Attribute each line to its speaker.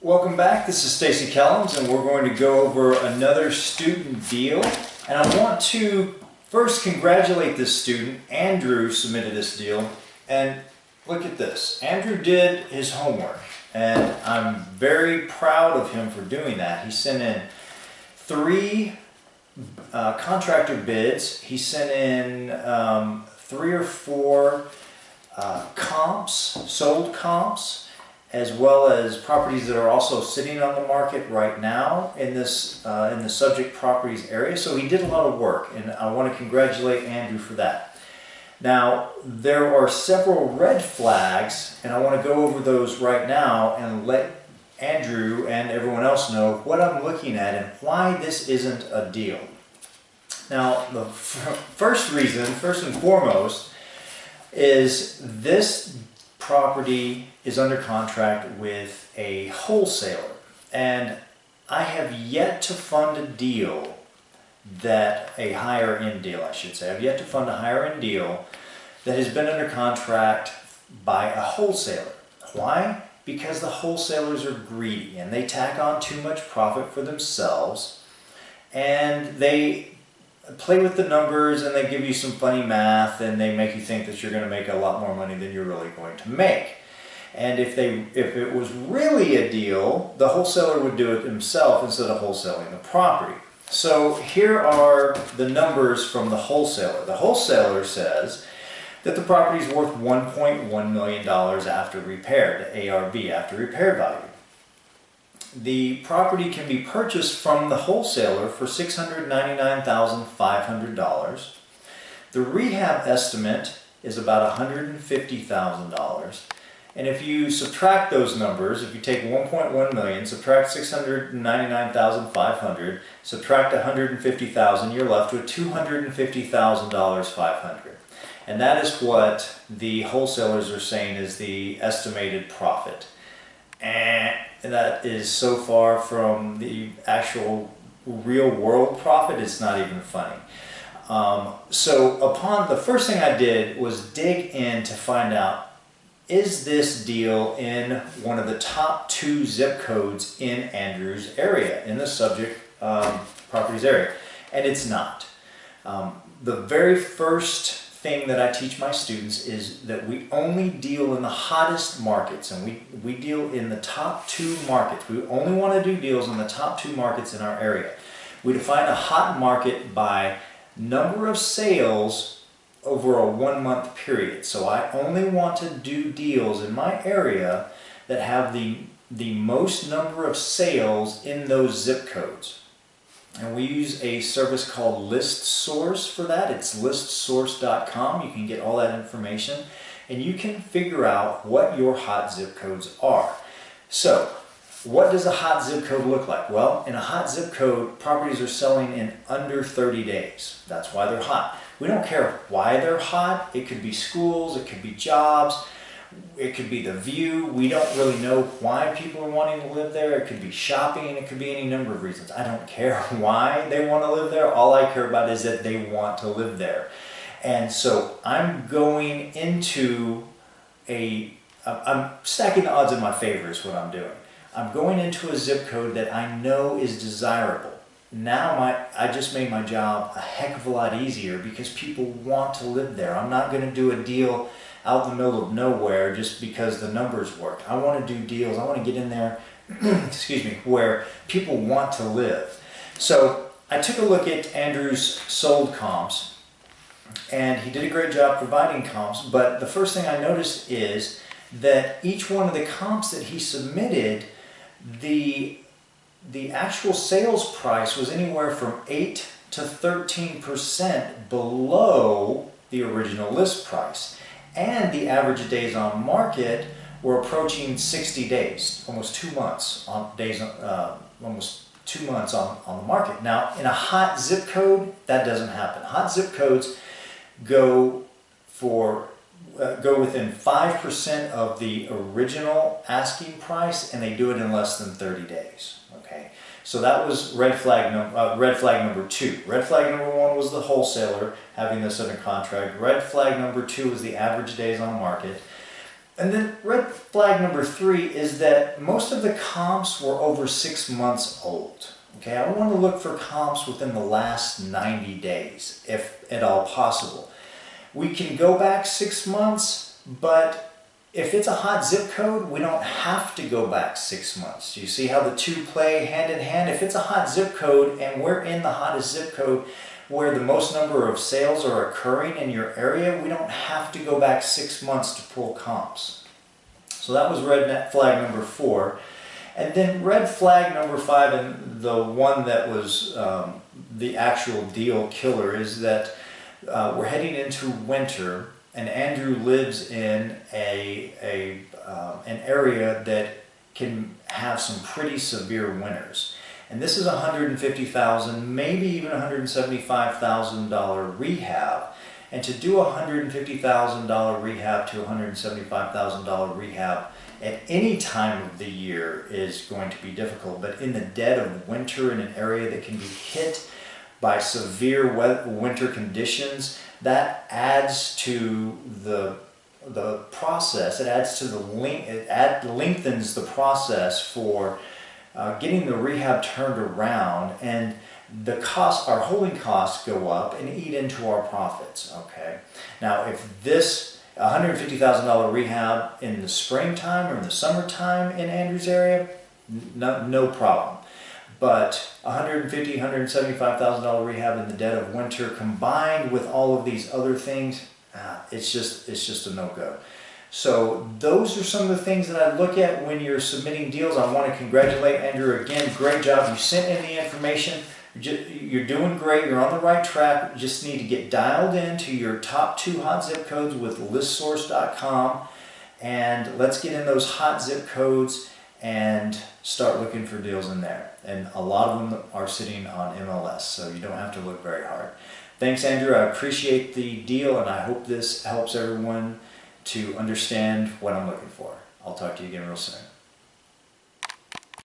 Speaker 1: Welcome back. This is Stacy Kellams, and we're going to go over another student deal. And I want to first congratulate this student. Andrew submitted this deal, and look at this. Andrew did his homework, and I'm very proud of him for doing that. He sent in 3 contractor bids. He sent in 3 or 4 comps, sold comps, as well as properties that are also sitting on the market right now in this in the subject properties area. So he did a lot of work, and I want to congratulate Andrew for that. Now, there are several red flags, and I want to go over those right now and let Andrew and everyone else know what I'm looking at and why this isn't a deal. Now, the first reason, first and foremost, is this property is under contract with a wholesaler, and I have yet to fund a deal a higher end deal, I should say. I've yet to fund a higher end deal that has been under contract by a wholesaler. Why? Because the wholesalers are greedy and they tack on too much profit for themselves, and they play with the numbers, and they give you some funny math, and they make you think that you're going to make a lot more money than you're really going to make. And if it was really a deal, the wholesaler would do it himself instead of wholesaling the property. So here are the numbers from the wholesaler. The wholesaler says that the property is worth $1.1 million after repair, the ARV, after repair value. The property can be purchased from the wholesaler for $699,500. The rehab estimate is about $150,000. And if you subtract those numbers, if you take 1.1 million, subtract 699,500, subtract 150,000, you're left with $250,500. And that is what the wholesalers are saying is the estimated profit. And that is so far from the actual real world profit, it's not even funny. So the first thing I did was dig in to find out, is this deal in one of the top 2 zip codes in Andrew's area, in the subject properties area? And it's not. The very first thing that I teach my students is that we only deal in the hottest markets, and we deal in the top 2 markets. We only want to do deals in the top 2 markets in our area. We define a hot market by number of sales over a 1-month period. So I only want to do deals in my area that have the most number of sales in those zip codes. And we use a service called ListSource for that. It's listsource.com. You can get all that information, and you can figure out what your hot zip codes are. So, what does a hot zip code look like? Well, in a hot zip code, properties are selling in under 30 days. That's why they're hot. We don't care why they're hot. It could be schools, it could be jobs, it could be the view. We don't really know why people are wanting to live there. It could be shopping, it could be any number of reasons. I don't care why they want to live there. All I care about is that they want to live there. And so I'm going into I'm stacking the odds in my favor is what I'm doing. I'm going into a zip code that I know is desirable. Now I just made my job a heck of a lot easier because people want to live there. I'm not going to do a deal out in the middle of nowhere just because the numbers work. I want to do deals. I want to get in there, excuse me, where people want to live. So I took a look at Andrew's sold comps, and he did a great job providing comps, but the first thing I noticed is that each one of the comps that he submitted, the actual sales price was anywhere from 8 to 13% below the original list price. And the average days on market were approaching 60 days, almost 2 months on almost 2 months on the market. Now, in a hot zip code, that doesn't happen. Hot zip codes go within 5% of the original asking price, and they do it in less than 30 days. Okay, so that was red flag number 2. Red flag number 1 was the wholesaler having this under contract. Red flag number 2 was the average days on market. And then red flag number 3 is that most of the comps were over 6 months old. Okay, I want to look for comps within the last 90 days, if at all possible. We can go back 6 months, but if it's a hot zip code, we don't have to go back 6 months. You see how the two play hand in hand? If it's a hot zip code and we're in the hottest zip code where the most number of sales are occurring in your area, we don't have to go back 6 months to pull comps. So that was red flag number 4. And then red flag number 5, and the one that was the actual deal killer, is that we're heading into winter, and Andrew lives in an area that can have some pretty severe winters. And this is $150,000, maybe even $175,000 rehab. And to do a $150,000 rehab to $175,000 rehab at any time of the year is going to be difficult. But in the dead of winter, in an area that can be hit by severe winter conditions, that adds to the process. It adds to the lengthens the process for getting the rehab turned around, and the costs, our holding costs, go up and eat into our profits. Okay. Now, if this $150,000 rehab in the springtime or in the summertime in Andrew's area, no problem. But $150,000, $175,000 rehab in the dead of winter, combined with all of these other things, it's just a no-go. So those are some of the things that I look at when you're submitting deals. I want to congratulate Andrew again. Great job. You sent in the information. You're doing great. You're on the right track. You just need to get dialed into your top 2 hot zip codes with listsource.com, and let's get in those hot zip codes and start looking for deals in there. And a lot of them are sitting on MLS, so you don't have to look very hard. Thanks, Andrew. I appreciate the deal, and I hope this helps everyone to understand what I'm looking for. I'll talk to you again real soon.